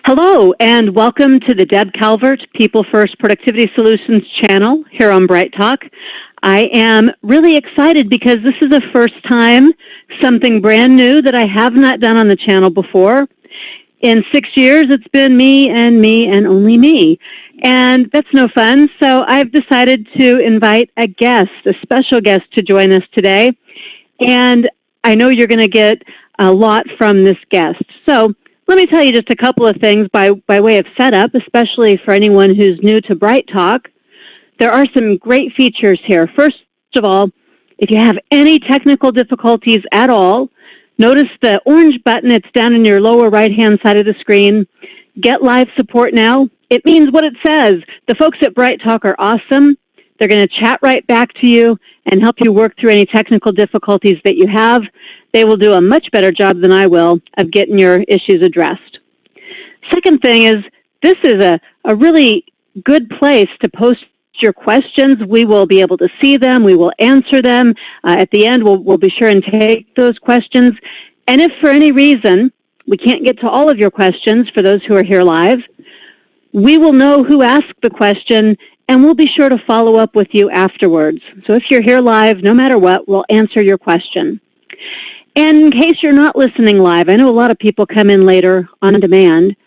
Hello, and welcome to the Deb Calvert People First Productivity Solutions channel here on Bright Talk. I am really excited because this is the first time something brand new that I have not done on the channel before. In 6 years, it's been me and only me. And that's no fun, so I've decided to invite a guest, a special guest, to join us today. And I know you're going to get a lot from this guest. So let me tell you just a couple of things by way of setup, especially for anyone who's new to Bright Talk. There are some great features here. First of all, if you have any technical difficulties at all, notice the orange button. It's down in your lower right-hand side of the screen. Get live support now. It means what it says. The folks at Bright Talk are awesome. They're going to chat right back to you and help you work through any technical difficulties that you have. They will do a much better job than I will of getting your issues addressed. Second thing is, this is a really good place to post your questions. We will be able to see them. We will answer them. At the end, we'll be sure and take those questions. And if for any reason we can't get to all of your questions for those who are here live, we will know who asked the question, and we'll be sure to follow up with you afterwards. So if you're here live, no matter what, we'll answer your question. And in case you're not listening live, I know a lot of people come in later on demand.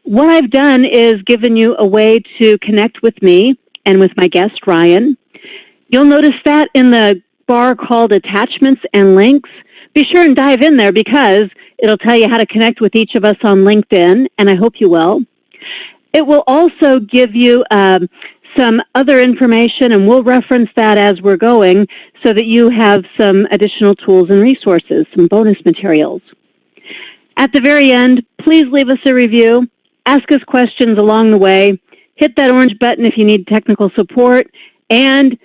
What I've done is given you a way to connect with me and with my guest, Ryan. You'll notice that in the bar called Attachments and Links. Be sure and dive in there because it'll tell you how to connect with each of us on LinkedIn, and I hope you will. It will also give you some other information, and we'll reference that as we're going so that you have some additional tools and resources, some bonus materials. At the very end, please leave us a review. Ask us questions along the way. Hit that orange button if you need technical support, and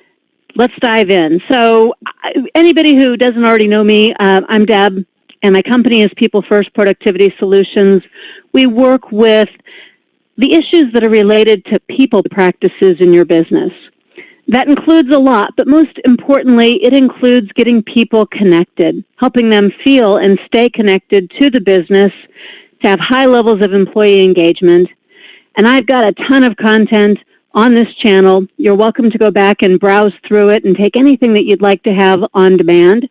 let's dive in. So anybody who doesn't already know me, I'm Deb, and my company is People First Productivity Solutions. We work with the issues that are related to people practices in your business. That includes a lot, but most importantly, it includes getting people connected, helping them feel and stay connected to the business, to have high levels of employee engagement. And I've got a ton of content on this channel. You're welcome to go back and browse through it and take anything that you'd like to have on demand.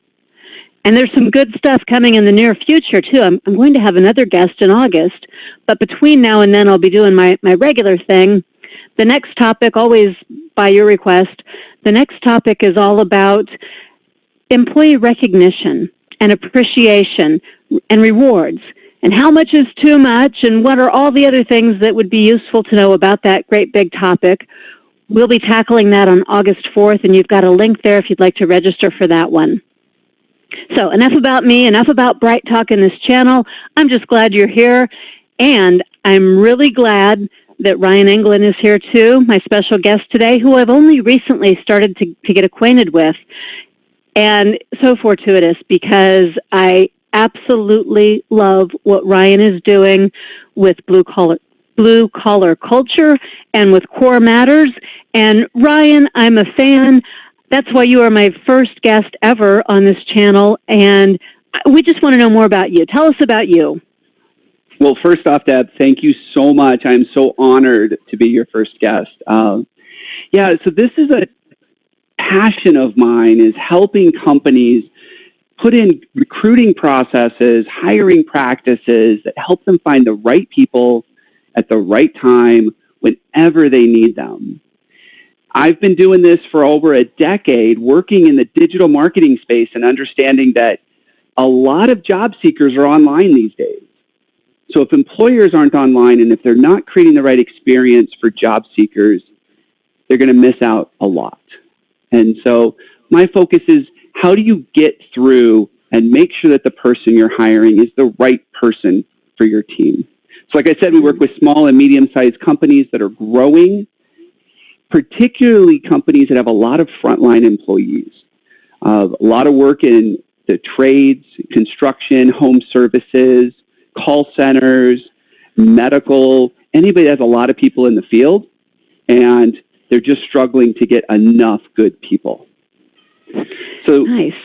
And there's some good stuff coming in the near future, too. I'm going to have another guest in August, but between now and then I'll be doing my regular thing. The next topic, always by your request, the next topic is all about employee recognition and appreciation and rewards, and how much is too much, and what are all the other things that would be useful to know about that great big topic. We'll be tackling that on August 4th, and you've got a link there if you'd like to register for that one. So enough about me, enough about Bright Talk in this channel. I'm just glad you're here, and I'm really glad that Ryan Englund is here too, my special guest today, who I've only recently started to get acquainted with. And so fortuitous because I absolutely love what Ryan is doing with blue collar culture and with core matters. And Ryan, I'm a fan. That's why you are my first guest ever on this channel, and we just want to know more about you. Tell us about you. Well, first off, Deb, thank you so much. I'm so honored to be your first guest. So this is a passion of mine, is helping companies put in recruiting processes, hiring practices that help them find the right people at the right time whenever they need them. I've been doing this for over a decade, working in the digital marketing space and understanding that a lot of job seekers are online these days. So if employers aren't online and if they're not creating the right experience for job seekers, they're going to miss out a lot. And so my focus is, how do you get through and make sure that the person you're hiring is the right person for your team? So like I said, we work with small and medium-sized companies that are growing, particularly companies that have a lot of frontline employees. A lot of work in the trades, construction, home services, call centers, medical, anybody that has a lot of people in the field, and they're just struggling to get enough good people. So, nice.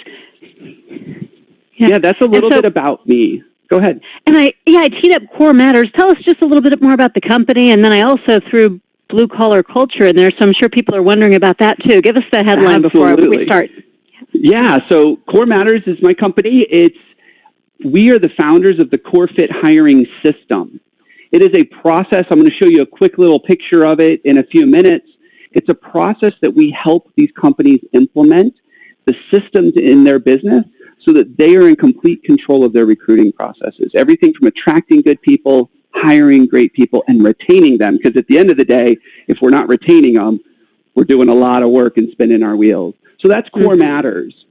Yeah, that's a little bit about me. Go ahead. And I teed up Core Matters. Tell us just a little bit more about the company, and then I also threw blue collar culture in there, so I'm sure people are wondering about that too. Give us the headline before we start. Yeah, so Core Matters is my company. We are the founders of the Core Fit hiring system. It is a process. I'm going to show you a quick little picture of it in a few minutes. It's a process that we help these companies implement the systems in their business so that they are in complete control of their recruiting processes. Everything from attracting good people, hiring great people, and retaining them. Because at the end of the day, if we're not retaining them, we're doing a lot of work and spinning our wheels. So that's Core Matters.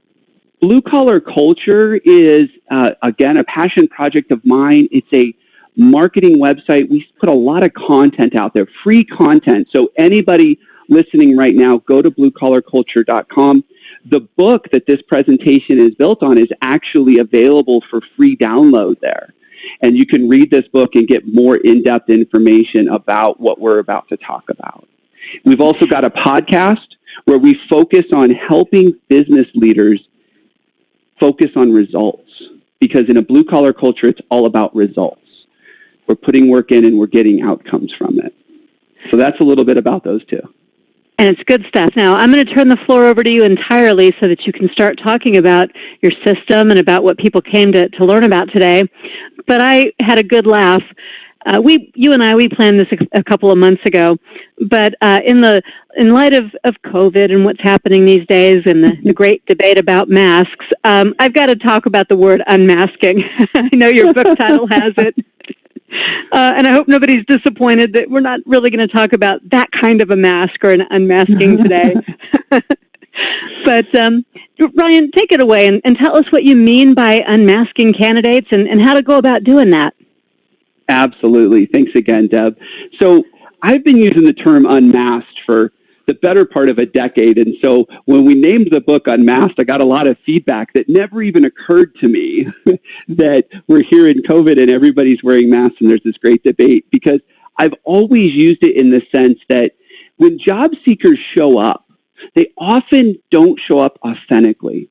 Blue Collar Culture is, again, a passion project of mine. It's a marketing website. We put a lot of content out there, free content. So anybody listening right now, go to bluecollarculture.com. The book that this presentation is built on is actually available for free download there. And you can read this book and get more in-depth information about what we're about to talk about. We've also got a podcast where we focus on helping business leaders focus on results. Because in a blue-collar culture, it's all about results. We're putting work in and we're getting outcomes from it. So that's a little bit about those two. And it's good stuff. Now, I'm going to turn the floor over to you entirely so that you can start talking about your system and about what people came to learn about today. But I had a good laugh. You and I planned this a couple of months ago, but in light of COVID and what's happening these days and the great debate about masks, I've got to talk about the word unmasking. I know your book title has it. And I hope nobody's disappointed that we're not really going to talk about that kind of a mask or an unmasking today. But Ryan, take it away and tell us what you mean by unmasking candidates and how to go about doing that. Absolutely. Thanks again, Deb. So I've been using the term unmasked for the better part of a decade. And so when we named the book Unmasked, I got a lot of feedback that never even occurred to me that we're here in COVID and everybody's wearing masks and there's this great debate, because I've always used it in the sense that when job seekers show up, they often don't show up authentically.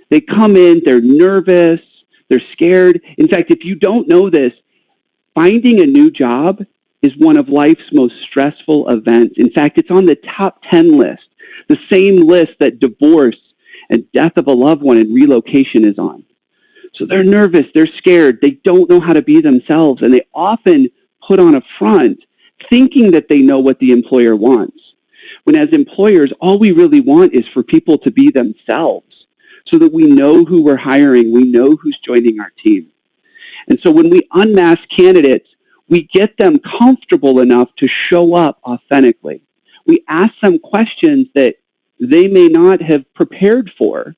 They come in, they're nervous, they're scared. In fact, if you don't know this, finding a new job is one of life's most stressful events. In fact, it's on the top 10 list, the same list that divorce and death of a loved one and relocation is on. So they're nervous, they're scared, they don't know how to be themselves, and they often put on a front thinking that they know what the employer wants. When as employers, all we really want is for people to be themselves so that we know who we're hiring, we know who's joining our team. And so when we unmask candidates, we get them comfortable enough to show up authentically. We ask them questions that they may not have prepared for,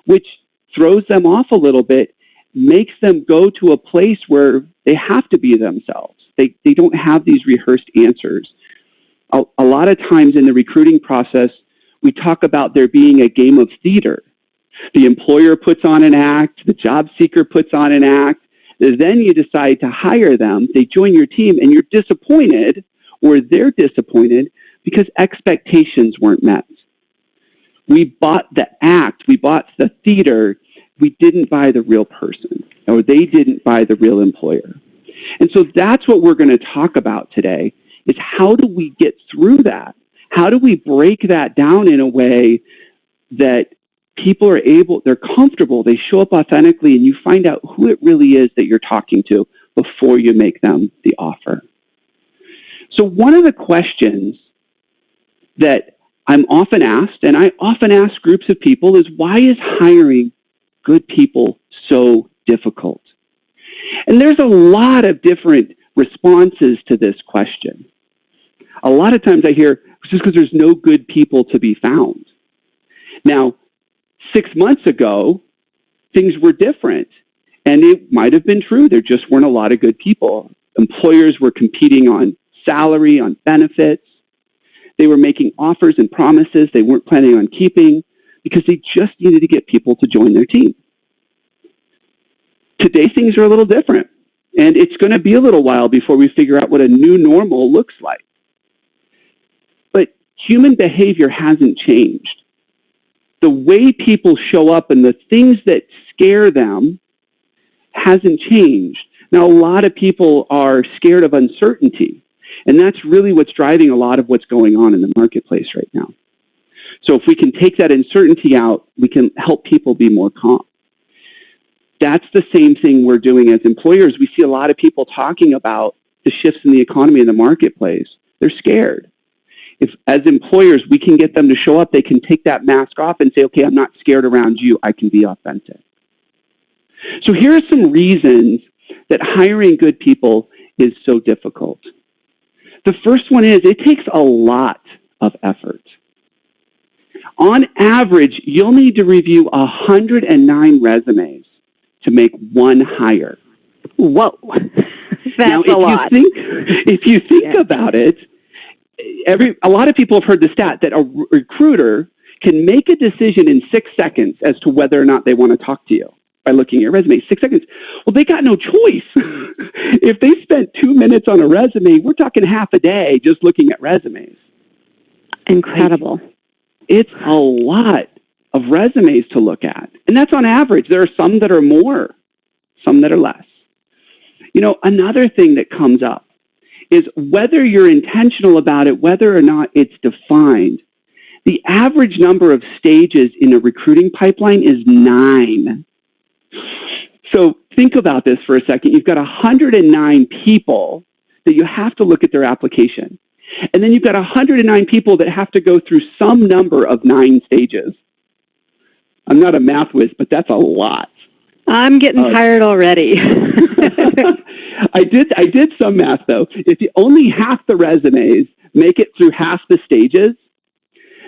which throws them off a little bit, makes them go to a place where they have to be themselves. They don't have these rehearsed answers. A lot of times in the recruiting process, we talk about there being a game of theater. The employer puts on an act, the job seeker puts on an act, then you decide to hire them, they join your team, and you're disappointed, or they're disappointed, because expectations weren't met. We bought the act, we bought the theater, we didn't buy the real person, or they didn't buy the real employer. And so that's what we're going to talk about today, is how do we get through that? How do we break that down in a way that people are they're comfortable, they show up authentically, and you find out who it really is that you're talking to before you make them the offer. So one of the questions that I'm often asked, and I often ask groups of people, is why is hiring good people so difficult? And there's a lot of different responses to this question. A lot of times I hear, it's just because there's no good people to be found. Now, 6 months ago, things were different, and it might have been true. There just weren't a lot of good people. Employers were competing on salary, on benefits. They were making offers and promises they weren't planning on keeping because they just needed to get people to join their team. Today, things are a little different, and it's going to be a little while before we figure out what a new normal looks like. But human behavior hasn't changed. The way people show up and the things that scare them hasn't changed. Now, a lot of people are scared of uncertainty, and that's really what's driving a lot of what's going on in the marketplace right now. So if we can take that uncertainty out, we can help people be more calm. That's the same thing we're doing as employers. We see a lot of people talking about the shifts in the economy and the marketplace. They're scared. If, as employers, we can get them to show up, they can take that mask off and say, okay, I'm not scared around you. I can be authentic. So here are some reasons that hiring good people is so difficult. The first one is it takes a lot of effort. On average, you'll need to review 109 resumes to make one hire. Whoa. That's a lot. If you think about it, a lot of people have heard the stat that a recruiter can make a decision in 6 seconds as to whether or not they want to talk to you by looking at your resume. 6 seconds. Well, they got no choice. If they spent 2 minutes on a resume, we're talking half a day just looking at resumes. Incredible. It's a lot of resumes to look at. And that's on average. There are some that are more, some that are less. You know, another thing that comes up is whether you're intentional about it, whether or not it's defined, the average number of stages in a recruiting pipeline is 9. So think about this for a second. You've got 109 people that you have to look at their application. And then you've got 109 people that have to go through some number of 9 stages. I'm not a math whiz, but that's a lot. I'm getting tired already. I did some math, though. If only half the resumes make it through half the stages,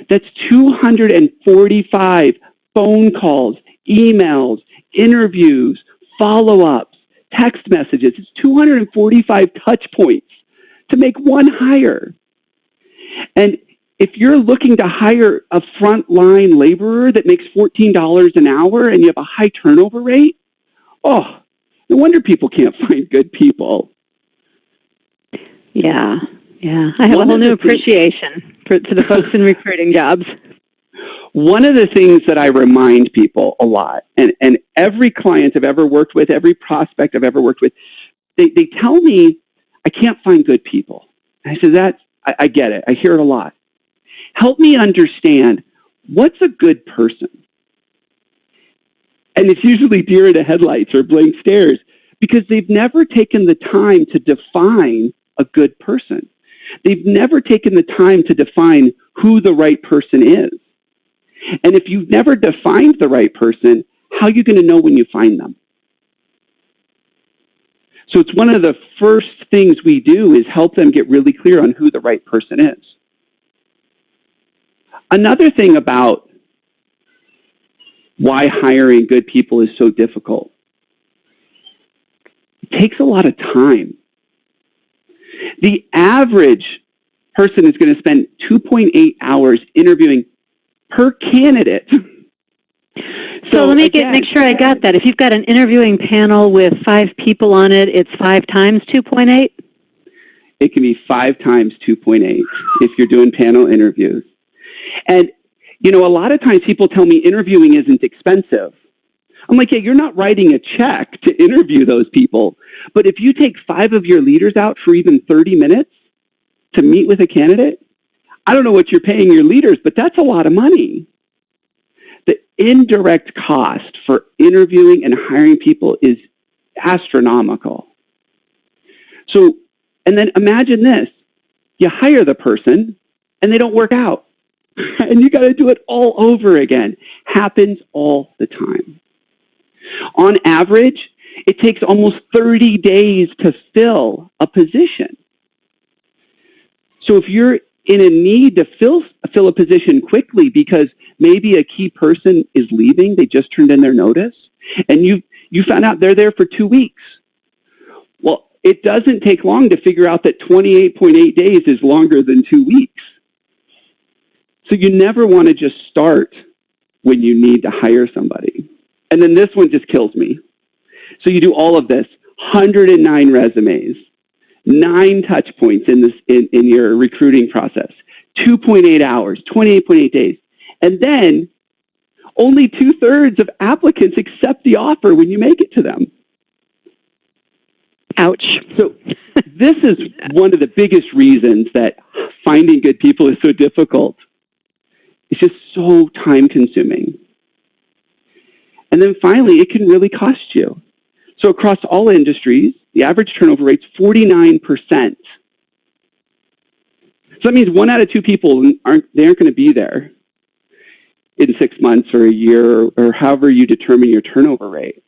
that's 245 phone calls, emails, interviews, follow-ups, text messages. It's 245 touch points to make one hire. And if you're looking to hire a frontline laborer that makes $14 an hour and you have a high turnover rate, oh, no wonder people can't find good people. Yeah. I have a whole new appreciation to the folks in recruiting jobs. One of the things that I remind people a lot, and every client I've ever worked with, every prospect I've ever worked with, they tell me, I can't find good people. And I said, I get it. I hear it a lot. Help me understand, what's a good person? And it's usually deer in the headlights or blank stares because they've never taken the time to define a good person. They've never taken the time to define who the right person is. And if you've never defined the right person, how are you going to know when you find them? So it's one of the first things we do is help them get really clear on who the right person is. Another thing about why hiring good people is so difficult, it takes a lot of time. The average person is going to spend 2.8 hours interviewing per candidate. So let me make sure I got that. If you've got an interviewing panel with 5 people on it, it's 5 times 2.8? It can be 5 times 2.8 if you're doing panel interviews. And, you know, a lot of times people tell me interviewing isn't expensive. I'm like, yeah, you're not writing a check to interview those people. But if you take 5 of your leaders out for even 30 minutes to meet with a candidate, I don't know what you're paying your leaders, but that's a lot of money. The indirect cost for interviewing and hiring people is astronomical. So, and then imagine this. You hire the person and they don't work out. And you got to do it all over again. Happens all the time. On average, it takes almost 30 days to fill a position. So if you're in a need to fill a position quickly because maybe a key person is leaving, they just turned in their notice, and you found out they're there for 2 weeks. Well, it doesn't take long to figure out that 28.8 days is longer than 2 weeks. So you never want to just start when you need to hire somebody. And then this one just kills me. So you do all of this, 109 resumes, 9 touch points in your recruiting process, 2.8 hours, 28.8 days. And then only 2/3 of applicants accept the offer when you make it to them. Ouch. So this is one of the biggest reasons that finding good people is so difficult. It's just so time-consuming. And then finally, it can really cost you. So across all industries, the average turnover rate's 49%. So that means 1 out of 2 people aren't going to be there in 6 months or a year or however you determine your turnover rate.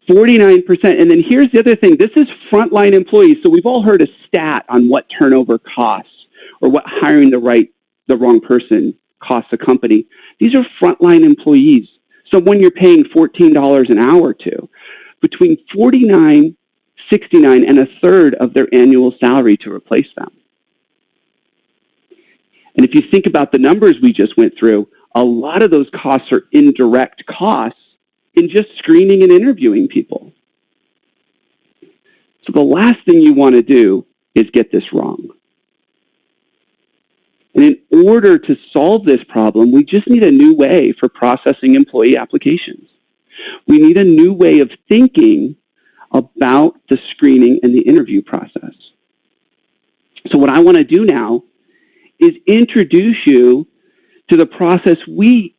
49%. And then here's the other thing. This is frontline employees. So we've all heard a stat on what turnover costs or what hiring the wrong person costs a company. These are frontline employees. Someone you're paying $14 an hour to, between $49, $69, and a third of their annual salary to replace them. And if you think about the numbers we just went through, a lot of those costs are indirect costs in just screening and interviewing people. So the last thing you want to do is get this wrong. And in order to solve this problem, we just need a new way for processing employee applications. We need a new way of thinking about the screening and the interview process. So what I want to do now is introduce you to the process we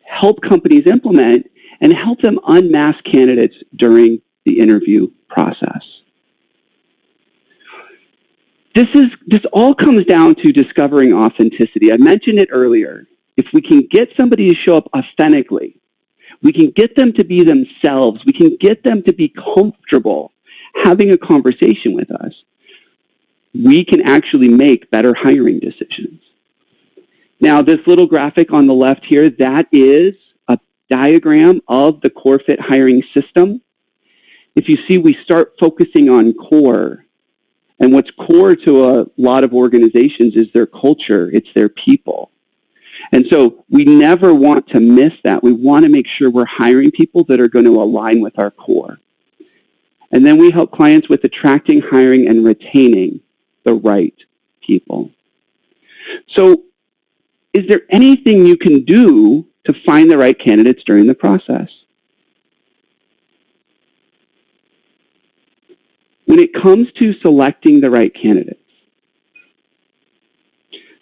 help companies implement and help them unmask candidates during the interview process. This all comes down to discovering authenticity. I mentioned it earlier. If we can get somebody to show up authentically, we can get them to be themselves, we can get them to be comfortable having a conversation with us, we can actually make better hiring decisions. Now, this little graphic on the left here, that is a diagram of the core fit hiring system. If you see, we start focusing on core. And what's core to a lot of organizations is their culture. It's their people. And so we never want to miss that. We want to make sure we're hiring people that are going to align with our core. And then we help clients with attracting, hiring, and retaining the right people. So is there anything you can do to find the right candidates during the process? When it comes to selecting the right candidates,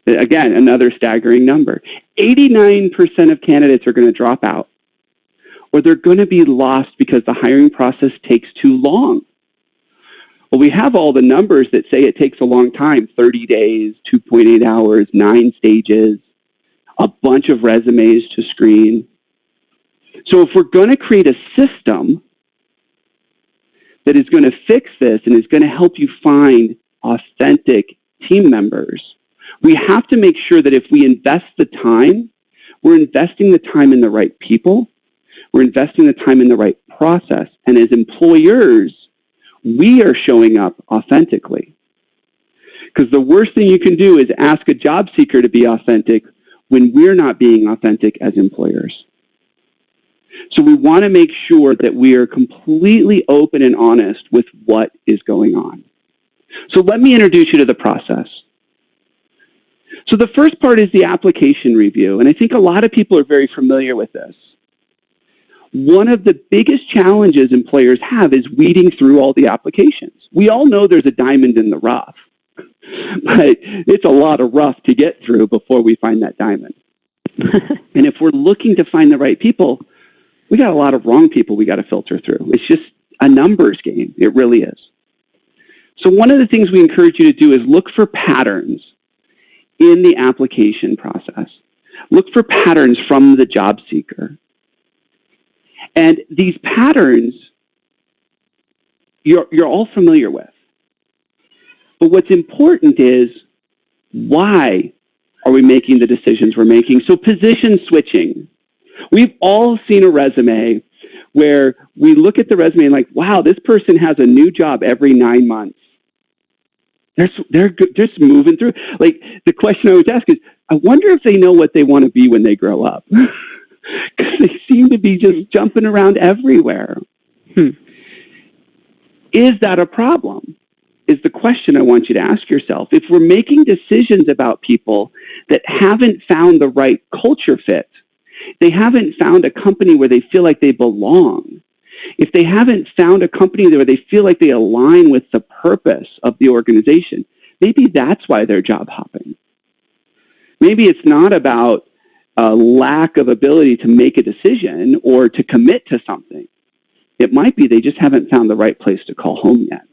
again, another staggering number, 89% of candidates are going to drop out, or they're going to be lost because the hiring process takes too long. Well, we have all the numbers that say it takes a long time, 30 days, 2.8 hours, 9 stages, a bunch of resumes to screen. So if we're going to create a system that is going to fix this and is going to help you find authentic team members, we have to make sure that if we invest the time, we're investing the time in the right people, we're investing the time in the right process, and as employers, we are showing up authentically. Because the worst thing you can do is ask a job seeker to be authentic when we're not being authentic as employers. So we want to make sure that we are completely open and honest with what is going on. So let me introduce you to the process. So the first part is the application review, and I think a lot of people are very familiar with this. One of the biggest challenges employers have is weeding through all the applications. We all know there's a diamond in the rough, but it's a lot of rough to get through before we find that diamond. And if we're looking to find the right people, we got a lot of wrong people we got to filter through. It's just a numbers game. It really is. So one of the things we encourage you to do is look for patterns in the application process. Look for patterns from the job seeker. And these patterns, you're all familiar with. But what's important is, why are we making the decisions we're making? So position switching. We've all seen a resume where we look at the resume and like, wow, this person has a new job every 9 months. They're just moving through. Like, the question I always ask is, I wonder if they know what they want to be when they grow up. Because they seem to be just jumping around everywhere. Is that a problem? Is the question I want you to ask yourself. If we're making decisions about people that haven't found the right culture fit, they haven't found a company where they feel like they belong, If they haven't found a company where they feel like they align with the purpose of the organization, maybe that's why they're job hopping. Maybe it's not about a lack of ability to make a decision or to commit to something. It might be they just haven't found the right place to call home yet.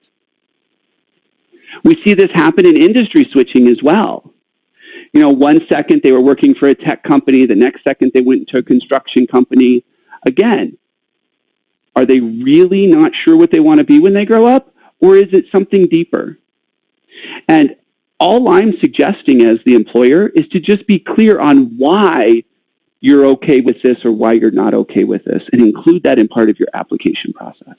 We see this happen in industry switching as well. You know, one second they were working for a tech company, the next second they went into a construction company. Again, are they really not sure what they want to be when they grow up, or is it something deeper? And all I'm suggesting as the employer is to just be clear on why you're okay with this or why you're not okay with this, and include that in part of your application process.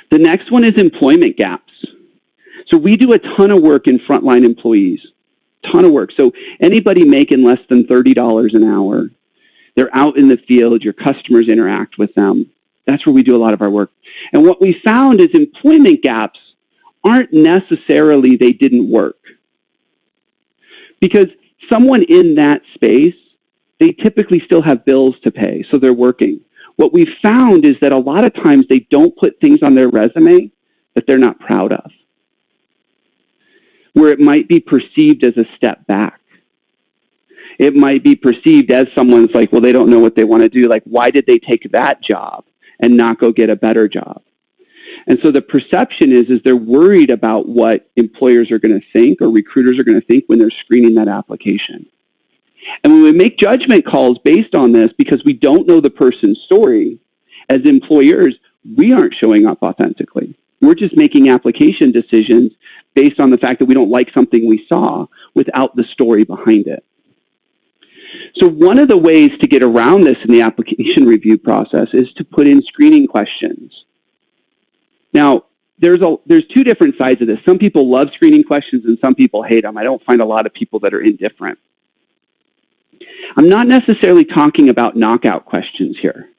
The next one is employment gaps. So we do a ton of work in frontline employees, ton of work. So anybody making less than $30 an hour, they're out in the field, your customers interact with them. That's where we do a lot of our work. And what we found is employment gaps aren't necessarily they didn't work. Because someone in that space, they typically still have bills to pay, so they're working. What we found is that a lot of times they don't put things on their resume that they're not proud of, where it might be perceived as a step back. It might be perceived as someone's like, well, they don't know what they want to do. Like, why did they take that job and not go get a better job? And so the perception is they're worried about what employers are going to think or recruiters are going to think when they're screening that application. And when we make judgment calls based on this, because we don't know the person's story, as employers, we aren't showing up authentically. We're just making application decisions based on the fact that we don't like something we saw without the story behind it. So one of the ways to get around this in the application review process is to put in screening questions. Now, there's two different sides of this. Some people love screening questions and some people hate them. I don't find a lot of people that are indifferent. I'm not necessarily talking about knockout questions here.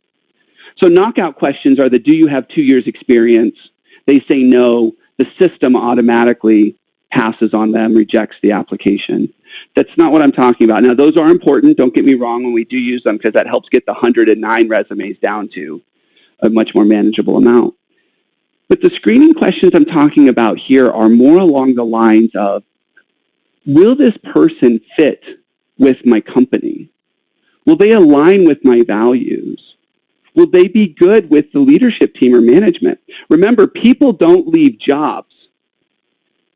So knockout questions are the do you have 2 years experience? They say no. The system automatically passes on them, rejects the application. That's not what I'm talking about. Now, those are important. Don't get me wrong when we do use them, because that helps get the 109 resumes down to a much more manageable amount. But the screening questions I'm talking about here are more along the lines of, will this person fit with my company? Will they align with my values? Will they be good with the leadership team or management? Remember, people don't leave jobs.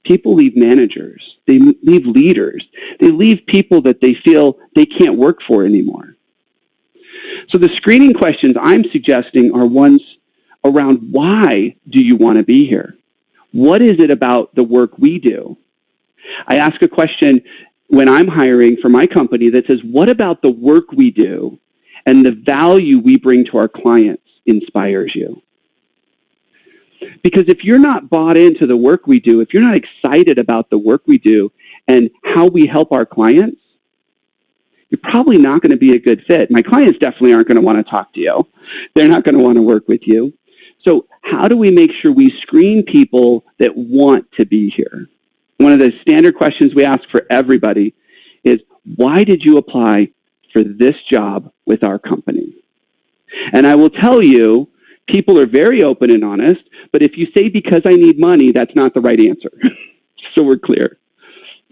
People leave managers. They leave leaders. They leave people that they feel they can't work for anymore. So the screening questions I'm suggesting are ones around, why do you want to be here? What is it about the work we do? I ask a question when I'm hiring for my company that says, what about the work we do and the value we bring to our clients inspires you? Because if you're not bought into the work we do, if you're not excited about the work we do and how we help our clients, you're probably not going to be a good fit. My clients definitely aren't going to want to talk to you. They're not going to want to work with you. So how do we make sure we screen people that want to be here? One of the standard questions we ask for everybody is, why did you apply for this job with our company? And I will tell you, people are very open and honest, but if you say because I need money, that's not the right answer. So we're clear.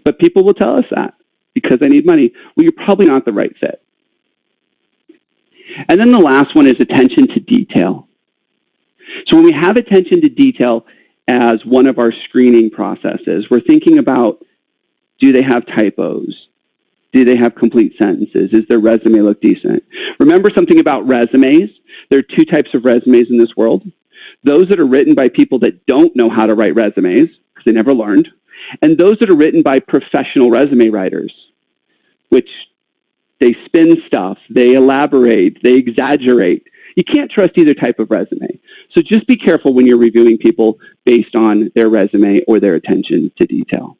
But people will tell us that, because I need money. Well, you're probably not the right fit. And then the last one is attention to detail. So when we have attention to detail as one of our screening processes, we're thinking about, do they have typos? Do they have complete sentences? Does their resume look decent? Remember something about resumes. There are two types of resumes in this world. Those that are written by people that don't know how to write resumes, because they never learned, and those that are written by professional resume writers, which they spin stuff, they elaborate, they exaggerate. You can't trust either type of resume. So just be careful when you're reviewing people based on their resume or their attention to detail.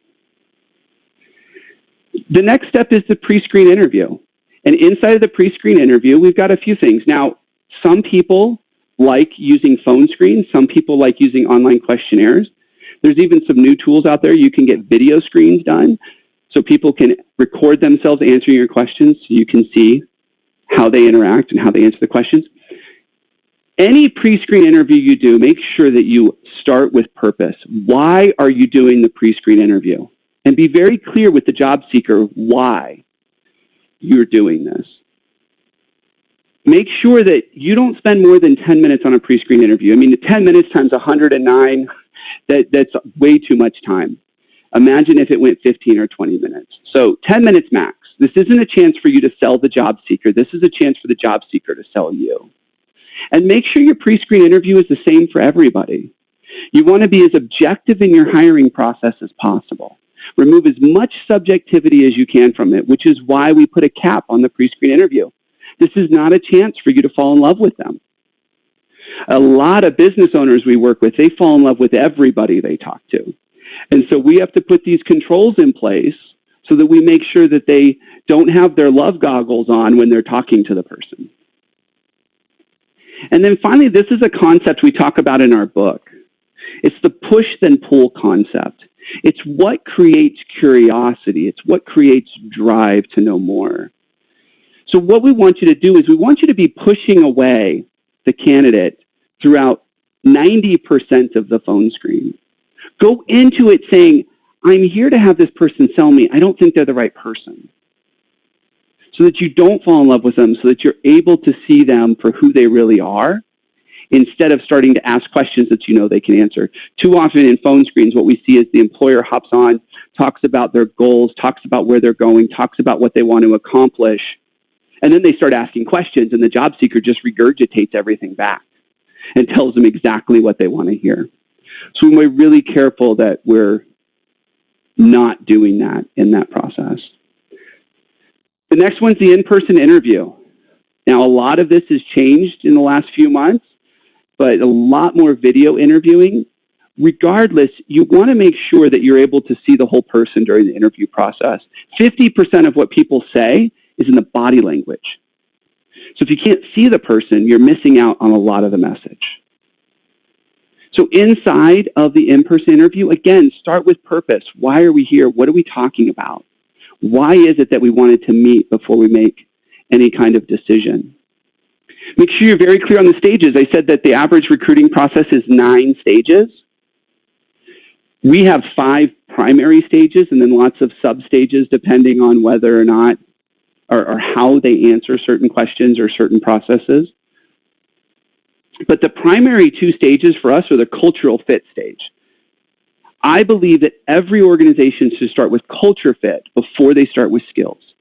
The next step is the pre-screen interview. And inside of the pre-screen interview, we've got a few things. Now, some people like using phone screens. Some people like using online questionnaires. There's even some new tools out there. You can get video screens done so people can record themselves answering your questions so you can see how they interact and how they answer the questions. Any pre-screen interview you do, make sure that you start with purpose. Why are you doing the pre-screen interview? And be very clear with the job seeker why you're doing this. Make sure that you don't spend more than 10 minutes on a pre-screen interview. I mean, 10 minutes times 109, that's way too much time. Imagine if it went 15 or 20 minutes. So 10 minutes max. This isn't a chance for you to sell the job seeker. This is a chance for the job seeker to sell you. And make sure your pre-screen interview is the same for everybody. You want to be as objective in your hiring process as possible. Remove as much subjectivity as you can from it, which is why we put a cap on the pre-screen interview. This is not a chance for you to fall in love with them. A lot of business owners we work with, they fall in love with everybody they talk to. And so we have to put these controls in place so that we make sure that they don't have their love goggles on when they're talking to the person. And then finally, this is a concept we talk about in our book. It's the push then pull concept. It's what creates curiosity. It's what creates drive to know more. So what we want you to do is we want you to be pushing away the candidate throughout 90% of the phone screen. Go into it saying, I'm here to have this person sell me. I don't think they're the right person. So that you don't fall in love with them, so that you're able to see them for who they really are, instead of starting to ask questions that you know they can answer. Too often in phone screens, what we see is the employer hops on, talks about their goals, talks about where they're going, talks about what they want to accomplish, and then they start asking questions, and the job seeker just regurgitates everything back and tells them exactly what they want to hear. So we're really careful that we're not doing that in that process. The next one's the in-person interview. Now, a lot of this has changed in the last few months, but a lot more video interviewing. Regardless, you want to make sure that you're able to see the whole person during the interview process. 50% of what people say is in the body language. So if you can't see the person, you're missing out on a lot of the message. So inside of the in-person interview, again, start with purpose. Why are we here? What are we talking about? Why is it that we wanted to meet before we make any kind of decision? Make sure you're very clear on the stages. I said that the average recruiting process is 9 stages. We have 5 primary stages and then lots of sub-stages depending on whether or not or how they answer certain questions or certain processes. But the primary 2 stages for us are the cultural fit stage. I believe that every organization should start with culture fit before they start with skills.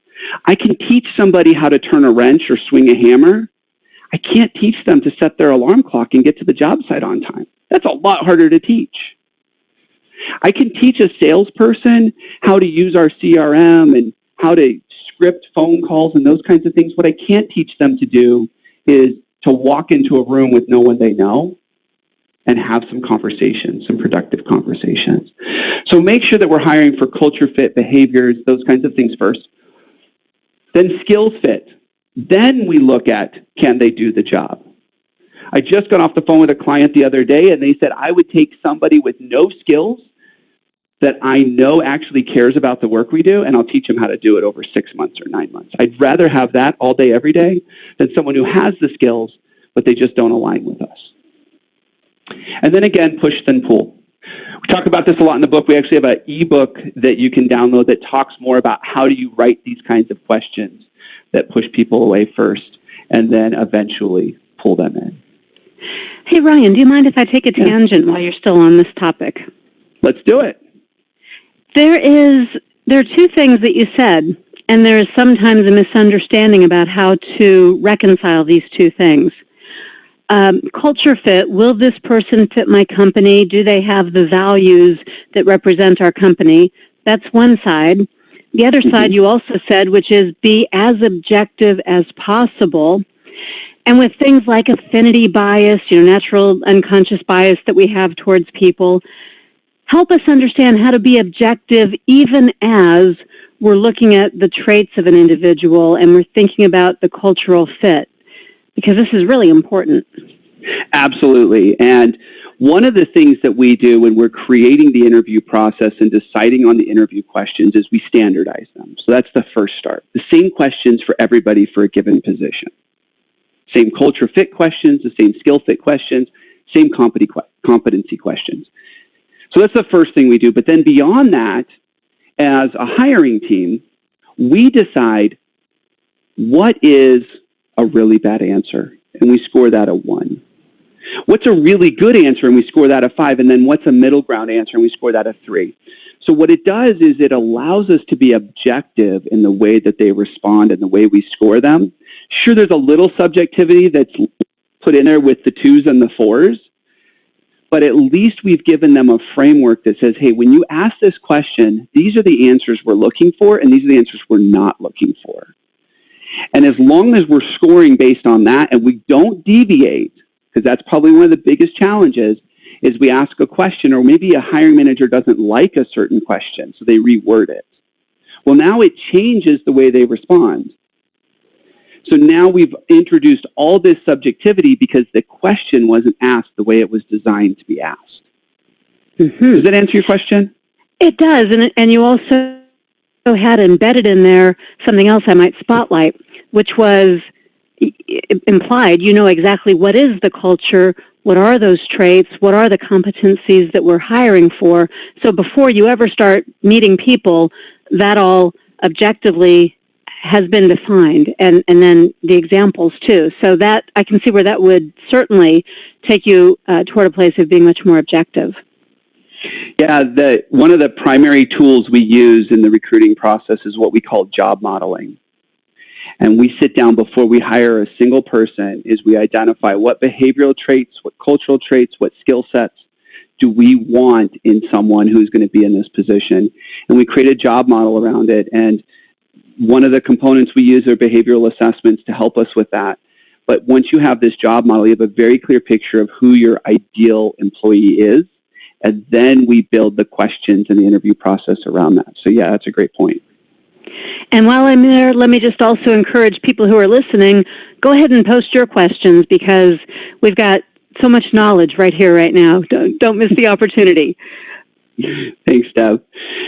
I can teach somebody how to turn a wrench or swing a hammer. I can't teach them to set their alarm clock and get to the job site on time. That's a lot harder to teach. I can teach a salesperson how to use our CRM and how to script phone calls and those kinds of things. What I can't teach them to do is to walk into a room with no one they know and have some conversations, some productive conversations. So make sure that we're hiring for culture fit, behaviors, those kinds of things first. Then skills fit. Then we look at, can they do the job? I just got off the phone with a client the other day, and they said, I would take somebody with no skills that I know actually cares about the work we do, and I'll teach them how to do it over 6 months or 9 months. I'd rather have that all day, every day, than someone who has the skills, but they just don't align with us. And then again, push then pull. We talk about this a lot in the book. We actually have an ebook that you can download that talks more about how do you write these kinds of questions that push people away first and then eventually pull them in. Hey, Ryan, do you mind if I take a tangent while you're still on this topic? Let's do it. There are 2 things that you said, and there is sometimes a misunderstanding about how to reconcile these 2 things. Culture fit, will this person fit my company? Do they have the values that represent our company? That's one side. The other side you also said, which is be as objective as possible. And with things like affinity bias, natural unconscious bias that we have towards people, help us understand how to be objective even as we're looking at the traits of an individual and we're thinking about the cultural fit, because this is really important. Absolutely. And one of the things that we do when we're creating the interview process and deciding on the interview questions is we standardize them. So that's the first start. The same questions for everybody for a given position. Same culture fit questions, the same skill fit questions, same competency questions. So that's the first thing we do. But then beyond that, as a hiring team, we decide what is a really bad answer, and we score that a 1. What's a really good answer, and we score that a 5, and then what's a middle ground answer, and we score that a 3. So what it does is it allows us to be objective in the way that they respond and the way we score them. Sure, there's a little subjectivity that's put in there with the 2s and the 4s, but at least we've given them a framework that says, hey, when you ask this question, these are the answers we're looking for, and these are the answers we're not looking for. And as long as we're scoring based on that and we don't deviate, because that's probably one of the biggest challenges, is we ask a question or maybe a hiring manager doesn't like a certain question, so they reword it. Well, now it changes the way they respond. So now we've introduced all this subjectivity because the question wasn't asked the way it was designed to be asked. Mm-hmm. Does that answer your question? It does, and you also had embedded in there something else I might spotlight, which was implied, you know exactly what is the culture, what are those traits, what are the competencies that we're hiring for. So before you ever start meeting people, that all objectively has been defined, and then the examples too. So that I can see where that would certainly take you toward a place of being much more objective. Yeah, one of the primary tools we use in the recruiting process is what we call job modeling. And we sit down before we hire a single person is we identify what behavioral traits, what cultural traits, what skill sets do we want in someone who's going to be in this position. And we create a job model around it. And one of the components we use are behavioral assessments to help us with that. But once you have this job model, you have a very clear picture of who your ideal employee is. And then we build the questions and the interview process around that. So yeah, that's a great point. And while I'm there, let me just also encourage people who are listening, go ahead and post your questions because we've got so much knowledge right here, right now. Don't miss the opportunity. Thanks, Deb.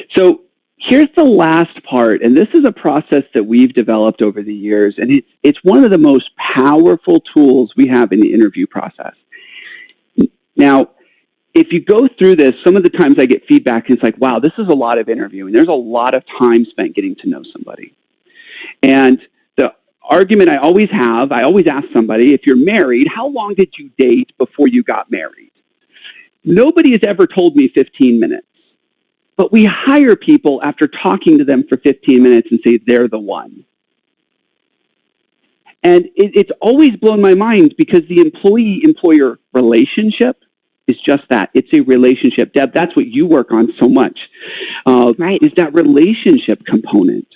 So here's the last part, and this is a process that we've developed over the years, and it's one of the most powerful tools we have in the interview process. Now, if you go through this, some of the times I get feedback, and it's like, wow, this is a lot of interviewing. There's a lot of time spent getting to know somebody. And the argument I always ask somebody, if you're married, how long did you date before you got married? Nobody has ever told me 15 minutes. But we hire people after talking to them for 15 minutes and say they're the one. And it's always blown my mind because the employee-employer relationship is just that. It's a relationship. Deb, that's what you work on so much, right? Is that relationship component.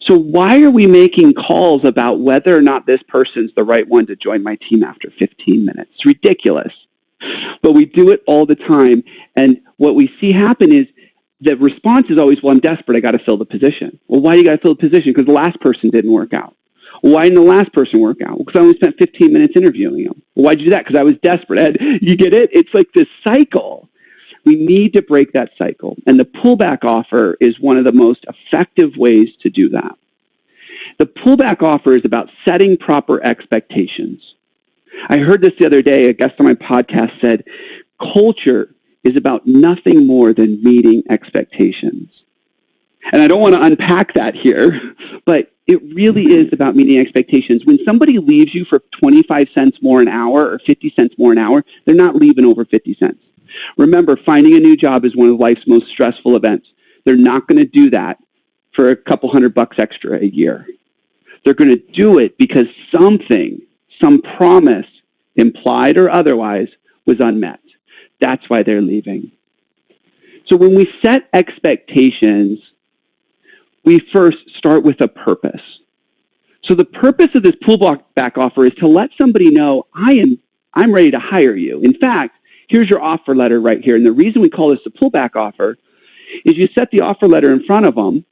So why are we making calls about whether or not this person's the right one to join my team after 15 minutes? It's ridiculous. But we do it all the time. And what we see happen is the response is always, well, I'm desperate. I got to fill the position. Well, why do you got to fill the position? Because the last person didn't work out. Well, why didn't the last person work out? Well, because I only spent 15 minutes interviewing them. Well, why'd you do that? Because I was desperate. You get it? It's like this cycle. We need to break that cycle. And the pullback offer is one of the most effective ways to do that. The pullback offer is about setting proper expectations. I heard this the other day. A guest on my podcast said, culture is about nothing more than meeting expectations. And I don't want to unpack that here, but it really is about meeting expectations. When somebody leaves you for 25 cents more an hour or 50 cents more an hour, they're not leaving over 50 cents. Remember, finding a new job is one of life's most stressful events. They're not going to do that for a couple $100 extra a year. They're going to do it because something, some promise, implied or otherwise, was unmet. That's why they're leaving. So when we set expectations, we first start with a purpose. So the purpose of this pullback offer is to let somebody know, I'm ready to hire you. In fact, here's your offer letter right here. And the reason we call this a pullback offer is you set the offer letter in front of them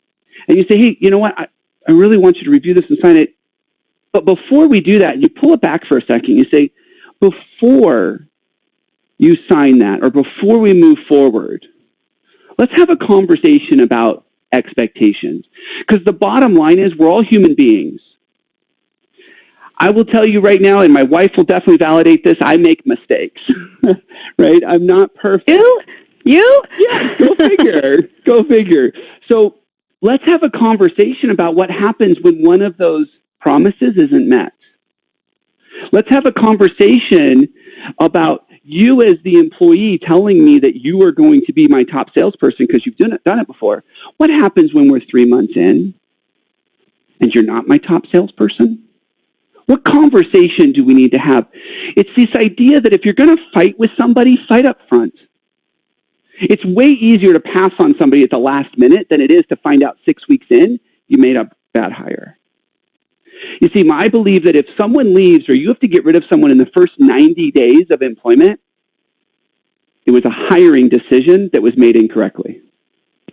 and you say, hey, you know what? I really want you to review this and sign it. But before we do that, you pull it back for a second. You say, before you sign that or before we move forward, let's have a conversation about expectations. Because the bottom line is we're all human beings. I will tell you right now, and my wife will definitely validate this, I make mistakes, right? I'm not perfect. You? Yeah, go figure. Go figure. So let's have a conversation about what happens when one of those promises isn't met. Let's have a conversation about you as the employee telling me that you are going to be my top salesperson because you've done it before. What happens when we're 3 months in and you're not my top salesperson? What conversation do we need to have? It's this idea that if you're going to fight with somebody, fight up front. It's way easier to pass on somebody at the last minute than it is to find out 6 weeks in you made a bad hire. You see, I believe that if someone leaves or you have to get rid of someone in the first 90 days of employment, it was a hiring decision that was made incorrectly.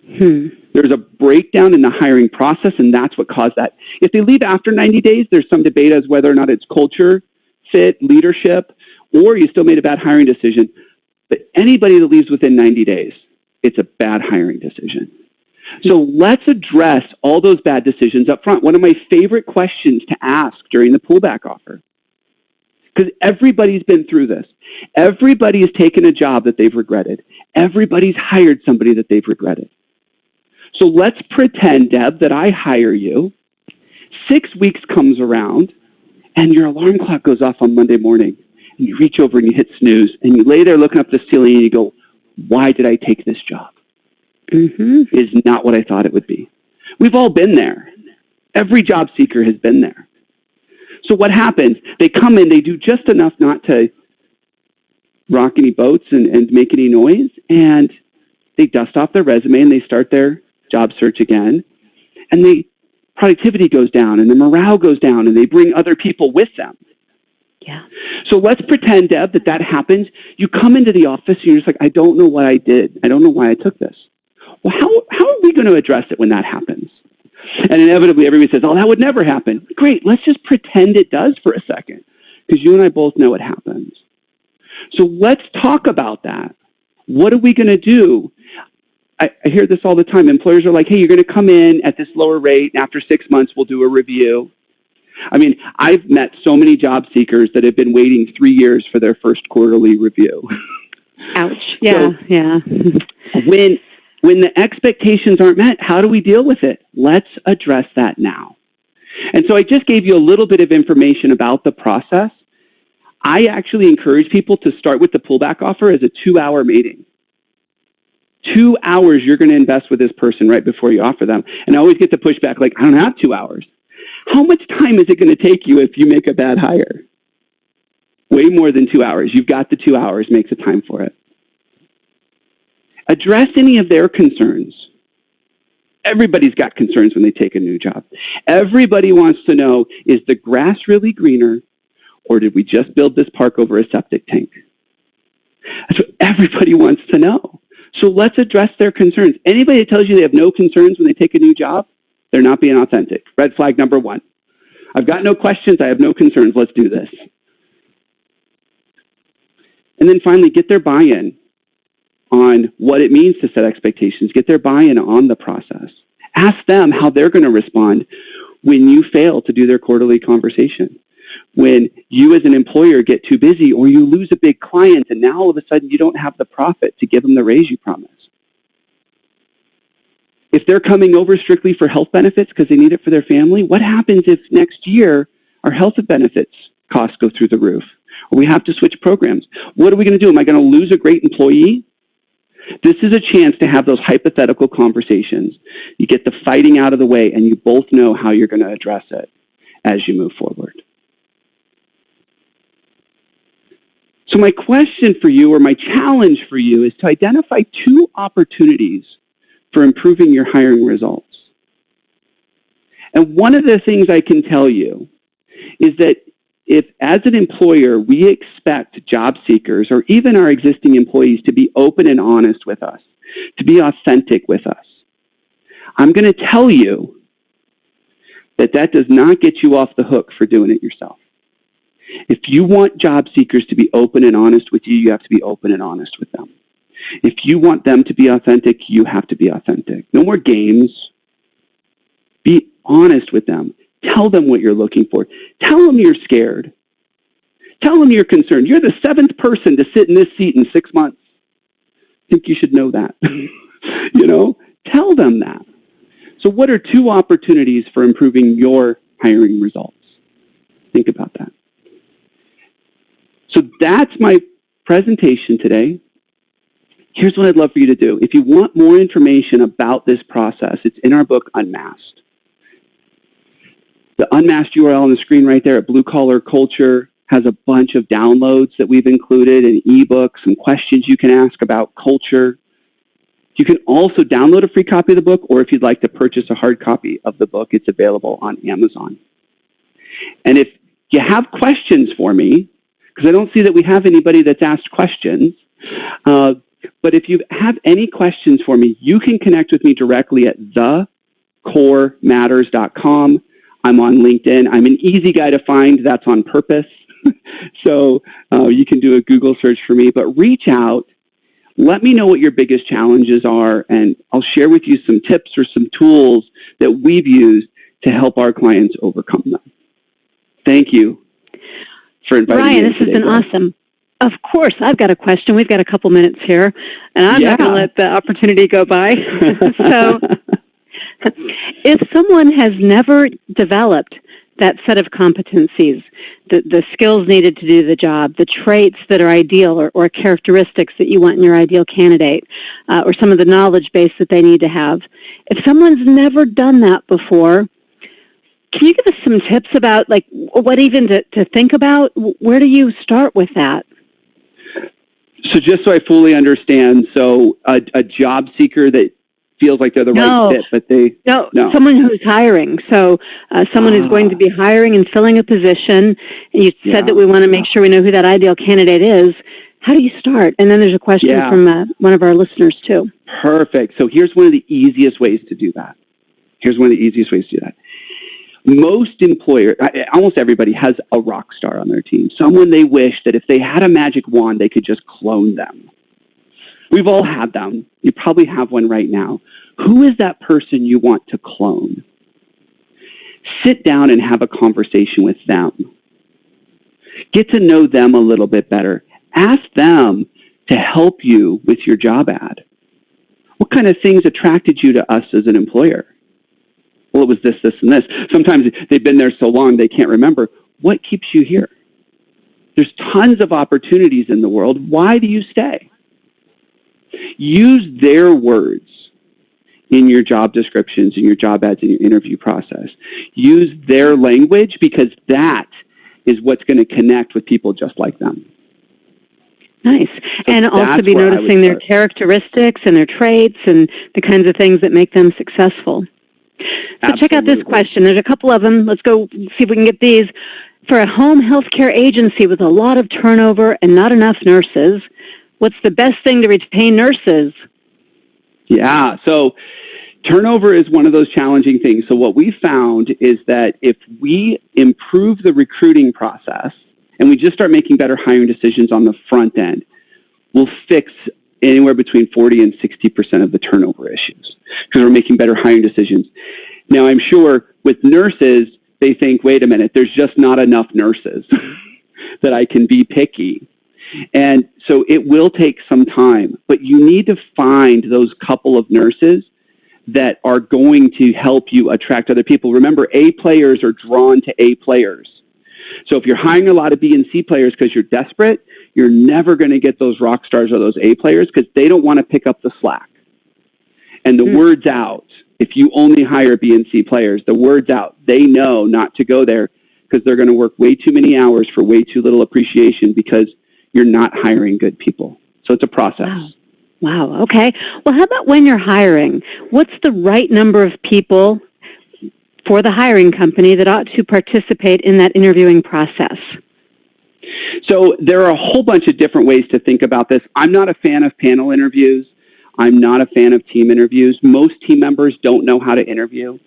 There's a breakdown in the hiring process, and that's what caused that. If they leave after 90 days, there's some debate as whether or not it's culture, fit, leadership, or you still made a bad hiring decision. But anybody that leaves within 90 days, it's a bad hiring decision. So let's address all those bad decisions up front. One of my favorite questions to ask during the pullback offer, because everybody's been through this. Everybody has taken a job that they've regretted. Everybody's hired somebody that they've regretted. So let's pretend, Deb, that I hire you. 6 weeks comes around, and your alarm clock goes off on Monday morning, and you reach over and you hit snooze, and you lay there looking up the ceiling, and you go, why did I take this job? Is not what I thought it would be. We've all been there. Every job seeker has been there. So what happens? They come in, they do just enough not to rock any boats and make any noise, and they dust off their resume and they start their job search again, and the productivity goes down and the morale goes down and they bring other people with them. Yeah. So let's pretend, Deb, that happens. You come into the office and you're just like, I don't know what I did. I don't know why I took this. Well, how are we going to address it when that happens? And inevitably everybody says, oh, that would never happen. Great, let's just pretend it does for a second, because you and I both know it happens. So let's talk about that. What are we going to do? I hear this all the time. Employers are like, hey, you're going to come in at this lower rate, and after 6 months we'll do a review. I mean, I've met so many job seekers that have been waiting 3 years for their first quarterly review. Ouch. Yeah, So yeah. when the expectations aren't met, how do we deal with it? Let's address that now. And so I just gave you a little bit of information about the process. I actually encourage people to start with the pullback offer as a 2-hour meeting. 2 hours you're going to invest with this person right before you offer them. And I always get the pushback like, I don't have 2 hours. How much time is it going to take you if you make a bad hire? Way more than 2 hours. You've got the 2 hours. Make the time for it. Address any of their concerns. Everybody's got concerns when they take a new job. Everybody wants to know, is the grass really greener, or did we just build this park over a septic tank? That's what everybody wants to know. So let's address their concerns. Anybody that tells you they have no concerns when they take a new job, they're not being authentic. Red flag number 1. I've got no questions. I have no concerns. Let's do this. And then finally, get their buy-in on what it means to set expectations. Get their buy-in on the process. Ask them how they're going to respond when you fail to do their quarterly conversation. When you as an employer get too busy, or you lose a big client and now all of a sudden you don't have the profit to give them the raise you promised. If they're coming over strictly for health benefits because they need it for their family, what happens if next year our health benefits costs go through the roof? Or we have to switch programs? What are we going to do? Am I going to lose a great employee? This is a chance to have those hypothetical conversations. You get the fighting out of the way, and you both know how you're going to address it as you move forward. So my question for you, or my challenge for you, is to identify 2 opportunities for improving your hiring results. And one of the things I can tell you is that if, as an employer, we expect job seekers or even our existing employees to be open and honest with us, to be authentic with us, I'm going to tell you that does not get you off the hook for doing it yourself. If you want job seekers to be open and honest with you, you have to be open and honest with them. If you want them to be authentic, you have to be authentic. No more games. Be honest with them. Tell them what you're looking for. Tell them you're scared. Tell them you're concerned. You're the 7th person to sit in this seat in 6 months. I think you should know that. Tell them that. So what are 2 opportunities for improving your hiring results? Think about that. So that's my presentation today. Here's what I'd love for you to do. If you want more information about this process, it's in our book, Unmasked. The Unmasked URL on the screen right there at Blue Collar Culture has a bunch of downloads that we've included, an ebook, some questions you can ask about culture. You can also download a free copy of the book, or if you'd like to purchase a hard copy of the book, it's available on Amazon. And if you have questions for me, because I don't see that we have anybody that's asked questions, but if you have any questions for me, you can connect with me directly at thecorematters.com. I'm on LinkedIn. I'm an easy guy to find. That's on purpose. So you can do a Google search for me, but reach out. Let me know what your biggest challenges are, and I'll share with you some tips or some tools that we've used to help our clients overcome them. Thank you for inviting me. Ryan, this has been awesome. Of course, I've got a question. We've got a couple minutes here, and I'm not going to let the opportunity go by. So if someone has never developed that set of competencies, the skills needed to do the job, the traits that are ideal or characteristics that you want in your ideal candidate, or some of the knowledge base that they need to have, if someone's never done that before, can you give us some tips about what even to think about? Where do you start with that? So just so I fully understand, so a job seeker that feels like they're the right fit, but No, someone who's hiring. So someone who's going to be hiring and filling a position, and you said that we want to make sure we know who that ideal candidate is. How do you start? And then there's a question from one of our listeners, too. Perfect. So here's one of the easiest ways to do that. Most employers, almost everybody has a rock star on their team, someone they wish that if they had a magic wand, they could just clone them. We've all had them. You probably have one right now. Who is that person you want to clone? Sit down and have a conversation with them. Get to know them a little bit better. Ask them to help you with your job ad. What kind of things attracted you to us as an employer? Well, it was this, this, and this. Sometimes they've been there so long they can't remember. What keeps you here? There's tons of opportunities in the world. Why do you stay? Use their words in your job descriptions, in your job ads, in your interview process. Use their language, because that is what's going to connect with people just like them. Nice. So and also be noticing their characteristics and their traits and the kinds of things that make them successful. So check out this question. There's a couple of them. Let's go see if we can get these. For a home healthcare agency with a lot of turnover and not enough nurses, what's the best thing to retain nurses? Yeah, so turnover is one of those challenging things. So what we found is that if we improve the recruiting process and we just start making better hiring decisions on the front end, we'll fix anywhere between 40 and 60% of the turnover issues because we're making better hiring decisions. Now, I'm sure with nurses, they think, wait a minute, there's just not enough nurses that I can be picky. And so it will take some time, but you need to find those couple of nurses that are going to help you attract other people. Remember, A players are drawn to A players. So if you're hiring a lot of B and C players because you're desperate, you're never going to get those rock stars or those A players because they don't want to pick up the slack. And the word's out. If you only hire B and C players, the word's out. They know not to go there because they're going to work way too many hours for way too little appreciation because you're not hiring good people. So it's a process. Wow. Okay. Well, how about when you're hiring? What's the right number of people for the hiring company that ought to participate in that interviewing process? So there are a whole bunch of different ways to think about this. I'm not a fan of panel interviews. I'm not a fan of team interviews. Most team members don't know how to interview.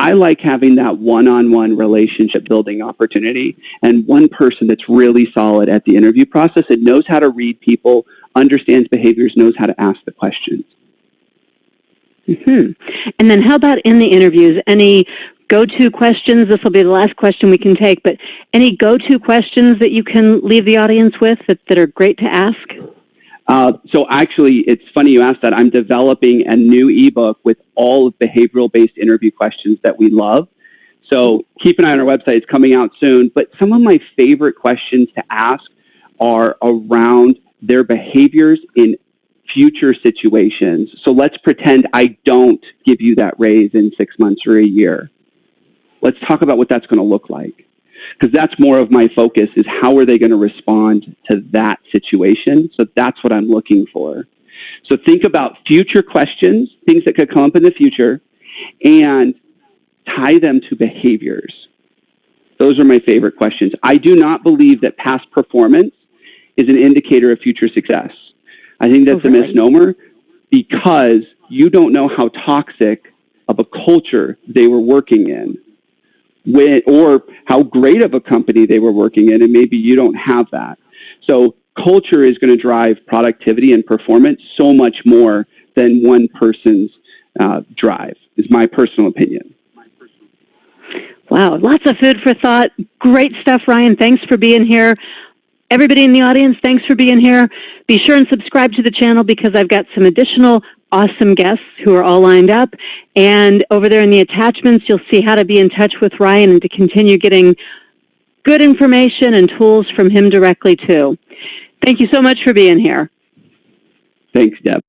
I like having that one-on-one relationship building opportunity and one person that's really solid at the interview process and knows how to read people, understands behaviors, knows how to ask the questions. Mm-hmm. And then how about in the interviews? Any go-to questions? This will be the last question we can take, but any go-to questions that you can leave the audience with that are great to ask? So actually, it's funny you asked that. I'm developing a new ebook with all of behavioral-based interview questions that we love. So keep an eye on our website. It's coming out soon. But some of my favorite questions to ask are around their behaviors in future situations. So let's pretend I don't give you that raise in 6 months or a year. Let's talk about what that's going to look like. Because that's more of my focus, is how are they going to respond to that situation. So that's what I'm looking for. So think about future questions, things that could come up in the future, and tie them to behaviors. Those are my favorite questions. I do not believe that past performance is an indicator of future success. I think that's a misnomer, because you don't know how toxic of a culture they were working in, or how great of a company they were working in, and maybe you don't have that. So culture is going to drive productivity and performance so much more than one person's drive, is my personal opinion. Wow, lots of food for thought. Great stuff, Ryan. Thanks for being here. Everybody in the audience, thanks for being here. Be sure and subscribe to the channel, because I've got some additional awesome guests who are all lined up. And over there in the attachments, you'll see how to be in touch with Ryan and to continue getting good information and tools from him directly too. Thank you so much for being here. Thanks, Deb.